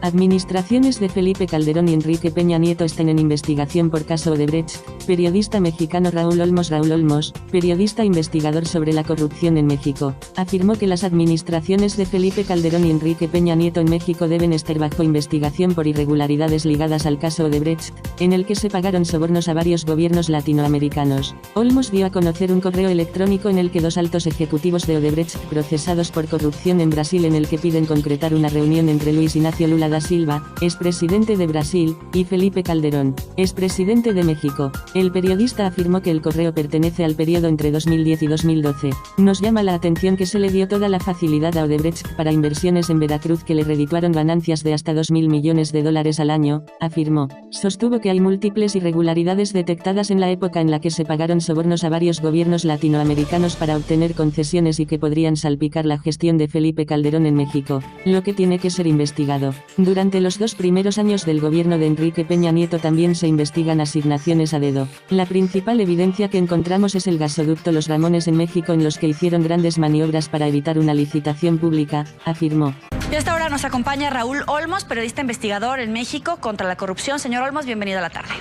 Administraciones de Felipe Calderón y Enrique Peña Nieto están en investigación por caso Odebrecht. Periodista mexicano Raúl Olmos, periodista investigador sobre la corrupción en México, afirmó que las administraciones de Felipe Calderón y Enrique Peña Nieto en México deben estar bajo investigación por irregularidades ligadas al caso Odebrecht, en el que se pagaron sobornos a varios gobiernos latinoamericanos. Olmos dio a conocer un correo electrónico en el que dos altos ejecutivos de Odebrecht procesados por corrupción en Brasil en el que piden concretar una reunión entre Luis Ignacio Lula da Silva, expresidente de Brasil, y Felipe Calderón, expresidente de México. El periodista afirmó que el correo pertenece al periodo entre 2010 y 2012. Nos llama la atención que se le dio toda la facilidad a Odebrecht para inversiones en Veracruz que le redituaron ganancias de hasta $2.000 millones al año, afirmó. Sostuvo que hay múltiples irregularidades detectadas en la época en la que se pagaron sobornos a varios gobiernos latinoamericanos para obtener concesiones y que podrían salpicar la gestión de Felipe Calderón en México, lo que tiene que ser investigado. Durante los 2 primeros años del gobierno de Enrique Peña Nieto también se investigan asignaciones a dedo. La principal evidencia que encontramos es el gasoducto Los Ramones en México en los que hicieron grandes maniobras para evitar una licitación pública, afirmó. Y a esta hora nos acompaña Raúl Olmos, periodista investigador en México contra la corrupción. Señor Olmos, bienvenido a la tarde.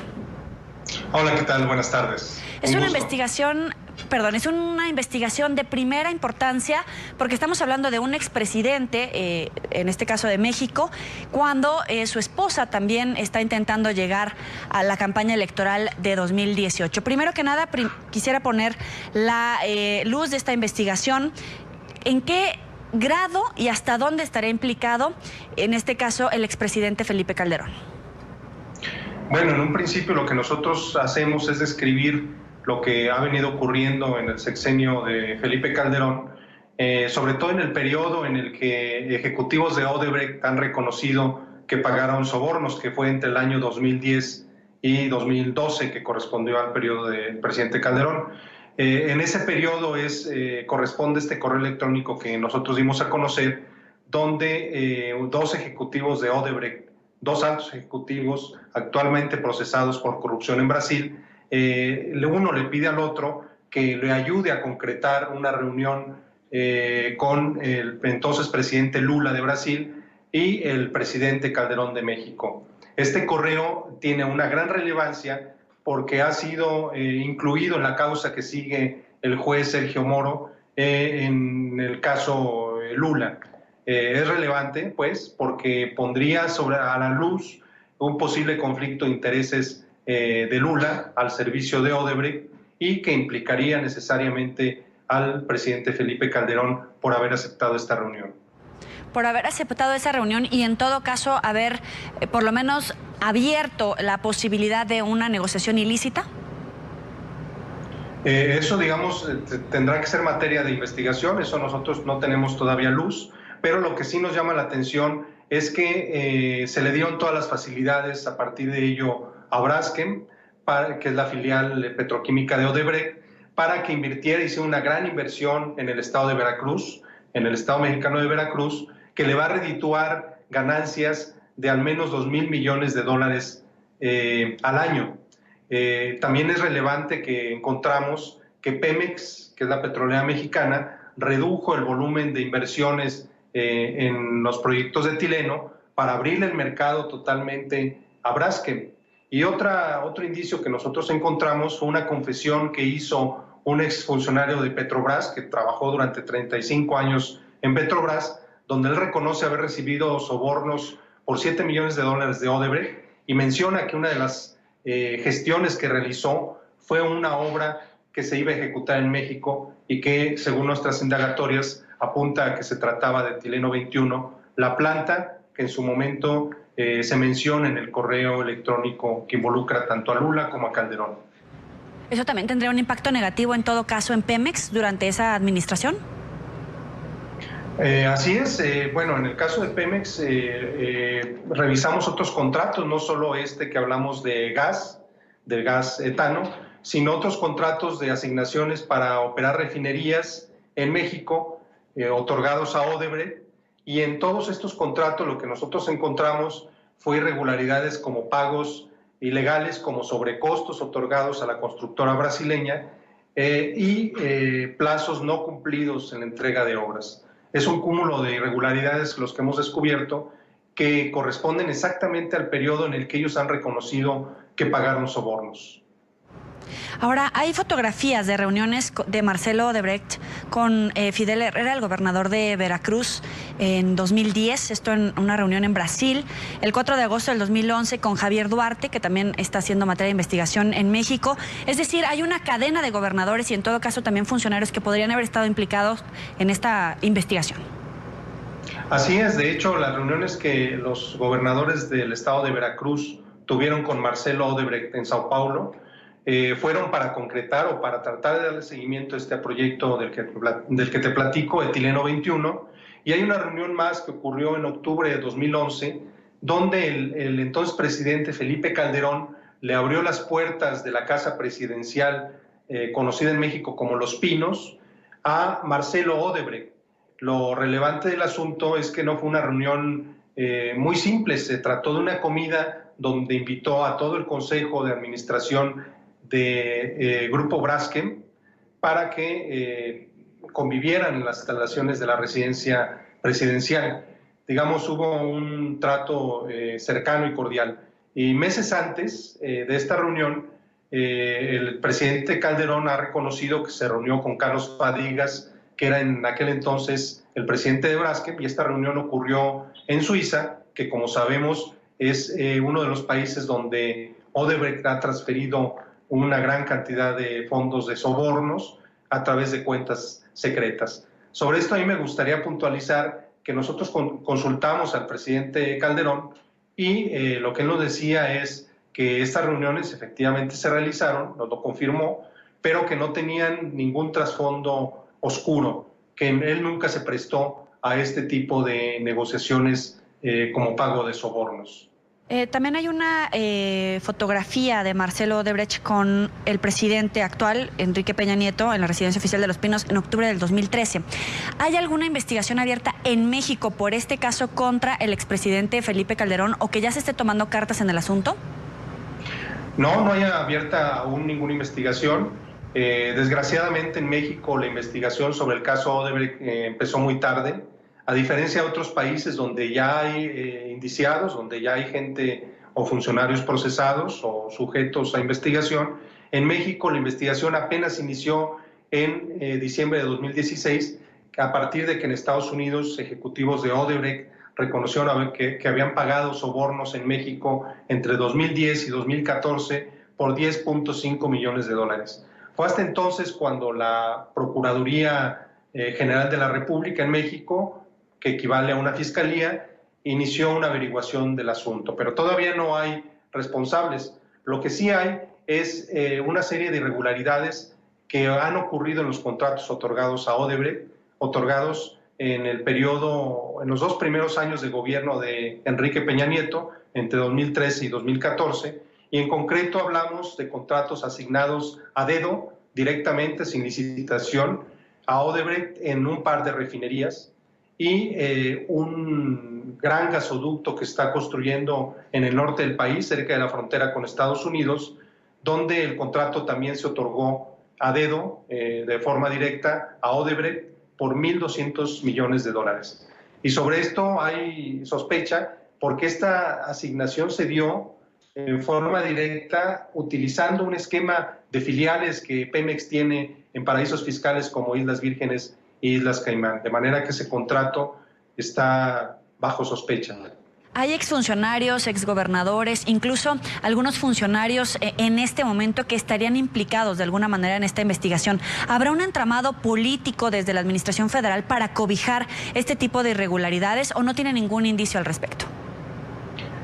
Hola, ¿qué tal? Buenas tardes. Es una investigación de primera importancia porque estamos hablando de un expresidente, en este caso de México, cuando su esposa también está intentando llegar a la campaña electoral de 2018. Primero que nada, quisiera poner la luz de esta investigación. ¿En qué grado y hasta dónde estará implicado, en este caso, el expresidente Felipe Calderón? Bueno, en un principio lo que nosotros hacemos es describir lo que ha venido ocurriendo en el sexenio de Felipe Calderón, sobre todo en el periodo en el que ejecutivos de Odebrecht han reconocido que pagaron sobornos, que fue entre el año 2010 y 2012, que correspondió al periodo del presidente Calderón. En ese periodo corresponde este correo electrónico que nosotros dimos a conocer, donde dos ejecutivos de Odebrecht, dos altos ejecutivos actualmente procesados por corrupción en Brasil, uno le pide al otro que le ayude a concretar una reunión con el entonces presidente Lula de Brasil y el presidente Calderón de México. Este correo tiene una gran relevancia porque ha sido incluido en la causa que sigue el juez Sergio Moro en el caso Lula. Es relevante, pues, porque pondría a la luz un posible conflicto de intereses de Lula al servicio de Odebrecht y que implicaría necesariamente al presidente Felipe Calderón por haber aceptado esta reunión. Por haber aceptado esa reunión y en todo caso haber por lo menos abierto la posibilidad de una negociación ilícita. Eso, digamos, tendrá que ser materia de investigación, eso nosotros no tenemos todavía luz, pero lo que sí nos llama la atención es que se le dieron todas las facilidades a partir de ello a Braskem, que es la filial petroquímica de Odebrecht, para que invirtiera, hiciera una gran inversión en el estado de Veracruz, en el estado mexicano de Veracruz, que le va a redituar ganancias de al menos $2.000 millones al año. También es relevante que encontramos que Pemex, que es la petrolera mexicana, redujo el volumen de inversiones en los proyectos de etileno para abrirle el mercado totalmente a Braskem. Y otro indicio que nosotros encontramos fue una confesión que hizo un exfuncionario de Petrobras, que trabajó durante 35 años en Petrobras, donde él reconoce haber recibido sobornos por $7 millones de Odebrecht y menciona que una de las gestiones que realizó fue una obra que se iba a ejecutar en México y que, según nuestras indagatorias, apunta a que se trataba de etileno 21, la planta que en su momento se menciona en el correo electrónico que involucra tanto a Lula como a Calderón. ¿Eso también tendría un impacto negativo en todo caso en Pemex durante esa administración? Así es. Bueno, en el caso de Pemex revisamos otros contratos, no solo este que hablamos del gas etano, sino otros contratos de asignaciones para operar refinerías en México, otorgados a Odebrecht, y en todos estos contratos lo que nosotros encontramos fue irregularidades como pagos ilegales, como sobrecostos otorgados a la constructora brasileña y plazos no cumplidos en la entrega de obras. Es un cúmulo de irregularidades los que hemos descubierto que corresponden exactamente al periodo en el que ellos han reconocido que pagaron sobornos. Ahora, hay fotografías de reuniones de Marcelo Odebrecht con Fidel Herrera, el gobernador de Veracruz, en 2010, esto en una reunión en Brasil, el 4 de agosto del 2011 con Javier Duarte, que también está haciendo materia de investigación en México. Es decir, hay una cadena de gobernadores y en todo caso también funcionarios que podrían haber estado implicados en esta investigación. Así es, de hecho, las reuniones que los gobernadores del estado de Veracruz tuvieron con Marcelo Odebrecht en Sao Paulo fueron para concretar o para tratar de darle seguimiento a este proyecto del que te platico, Etileno 21, y hay una reunión más que ocurrió en octubre de 2011, donde el entonces presidente Felipe Calderón le abrió las puertas de la casa presidencial conocida en México como Los Pinos a Marcelo Odebrecht. Lo relevante del asunto es que no fue una reunión muy simple, se trató de una comida donde invitó a todo el Consejo de Administración de Grupo Braskem para que convivieran en las instalaciones de la residencia presidencial. Digamos, hubo un trato cercano y cordial. Y meses antes de esta reunión, el presidente Calderón ha reconocido que se reunió con Carlos Fadigas, que era en aquel entonces el presidente de Braskem, y esta reunión ocurrió en Suiza, que como sabemos es uno de los países donde Odebrecht ha transferido una gran cantidad de fondos de sobornos a través de cuentas secretas. Sobre esto a mí me gustaría puntualizar que nosotros consultamos al presidente Calderón y lo que él nos decía es que estas reuniones efectivamente se realizaron, nos lo confirmó, pero que no tenían ningún trasfondo oscuro, que él nunca se prestó a este tipo de negociaciones como pago de sobornos. También hay una fotografía de Marcelo Odebrecht con el presidente actual, Enrique Peña Nieto, en la residencia oficial de Los Pinos en octubre del 2013. ¿Hay alguna investigación abierta en México por este caso contra el expresidente Felipe Calderón o que ya se esté tomando cartas en el asunto? No hay abierta aún ninguna investigación. Desgraciadamente en México la investigación sobre el caso Odebrecht empezó muy tarde. A diferencia de otros países donde ya hay indiciados, donde ya hay gente o funcionarios procesados o sujetos a investigación, en México la investigación apenas inició en diciembre de 2016, a partir de que en Estados Unidos ejecutivos de Odebrecht reconocieron que habían pagado sobornos en México entre 2010 y 2014 por $10.5 millones. Fue hasta entonces cuando la Procuraduría General de la República en México, que equivale a una fiscalía, inició una averiguación del asunto, pero todavía no hay responsables. Lo que sí hay es una serie de irregularidades que han ocurrido en los contratos otorgados a Odebrecht, otorgados en el periodo, en los 2 primeros años de gobierno de Enrique Peña Nieto, entre 2013 y 2014, y en concreto hablamos de contratos asignados a dedo, directamente, sin licitación, a Odebrecht en un par de refinerías, y un gran gasoducto que está construyendo en el norte del país, cerca de la frontera con Estados Unidos, donde el contrato también se otorgó a dedo, de forma directa, a Odebrecht por $1.200 millones. Y sobre esto hay sospecha porque esta asignación se dio en forma directa utilizando un esquema de filiales que Pemex tiene en paraísos fiscales como Islas Vírgenes e Islas Caimán, de manera que ese contrato está bajo sospecha. Hay exfuncionarios, exgobernadores, incluso algunos funcionarios en este momento que estarían implicados de alguna manera en esta investigación. ¿Habrá un entramado político desde la Administración Federal para cobijar este tipo de irregularidades o no tiene ningún indicio al respecto?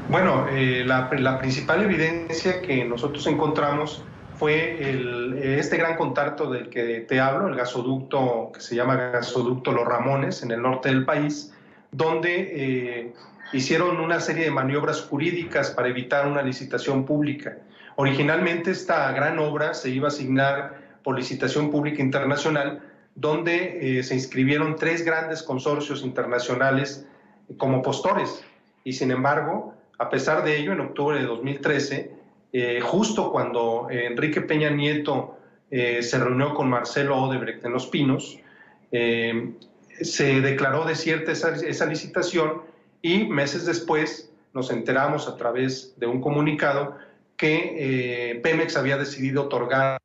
Bueno, la principal evidencia que nosotros encontramos fue este gran contacto del que te hablo, el gasoducto que se llama Gasoducto Los Ramones, en el norte del país, donde hicieron una serie de maniobras jurídicas para evitar una licitación pública. Originalmente esta gran obra se iba a asignar por licitación pública internacional, donde se inscribieron 3 grandes consorcios internacionales como postores. Y sin embargo, a pesar de ello, en octubre de 2013, justo cuando Enrique Peña Nieto se reunió con Marcelo Odebrecht en Los Pinos, se declaró desierta esa licitación y meses después nos enteramos a través de un comunicado que Pemex había decidido otorgar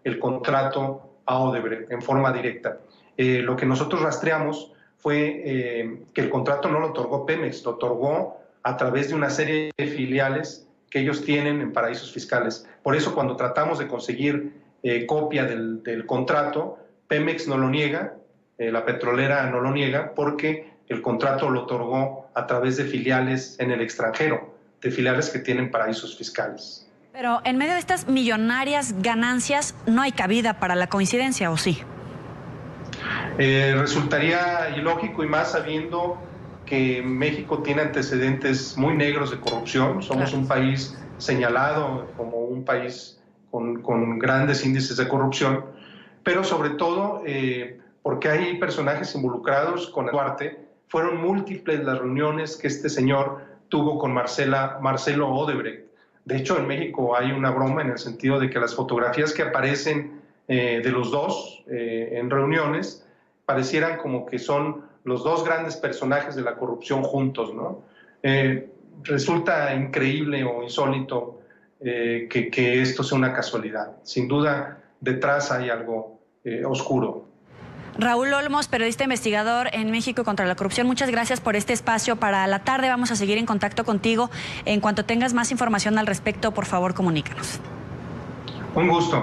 el contrato a Odebrecht en forma directa. Lo que nosotros rastreamos fue que el contrato no lo otorgó Pemex, lo otorgó a través de una serie de filiales que ellos tienen en paraísos fiscales. Por eso, cuando tratamos de conseguir copia del contrato, Pemex no lo niega, la petrolera no lo niega, porque el contrato lo otorgó a través de filiales en el extranjero, de filiales que tienen paraísos fiscales. Pero en medio de estas millonarias ganancias, ¿no hay cabida para la coincidencia, o sí? Resultaría ilógico, y más sabiendo que México tiene antecedentes muy negros de corrupción. Somos un país señalado como un país con grandes índices de corrupción, pero sobre todo porque hay personajes involucrados con Duarte. Fueron múltiples las reuniones que este señor tuvo con Marcelo Odebrecht. De hecho, en México hay una broma en el sentido de que las fotografías que aparecen de los dos en reuniones parecieran como que son los dos grandes personajes de la corrupción juntos, ¿no? Resulta increíble o insólito que esto sea una casualidad. Sin duda, detrás hay algo oscuro. Raúl Olmos, periodista investigador en México contra la corrupción, muchas gracias por este espacio para la tarde. Vamos a seguir en contacto contigo. En cuanto tengas más información al respecto, por favor, comunícanos. Un gusto.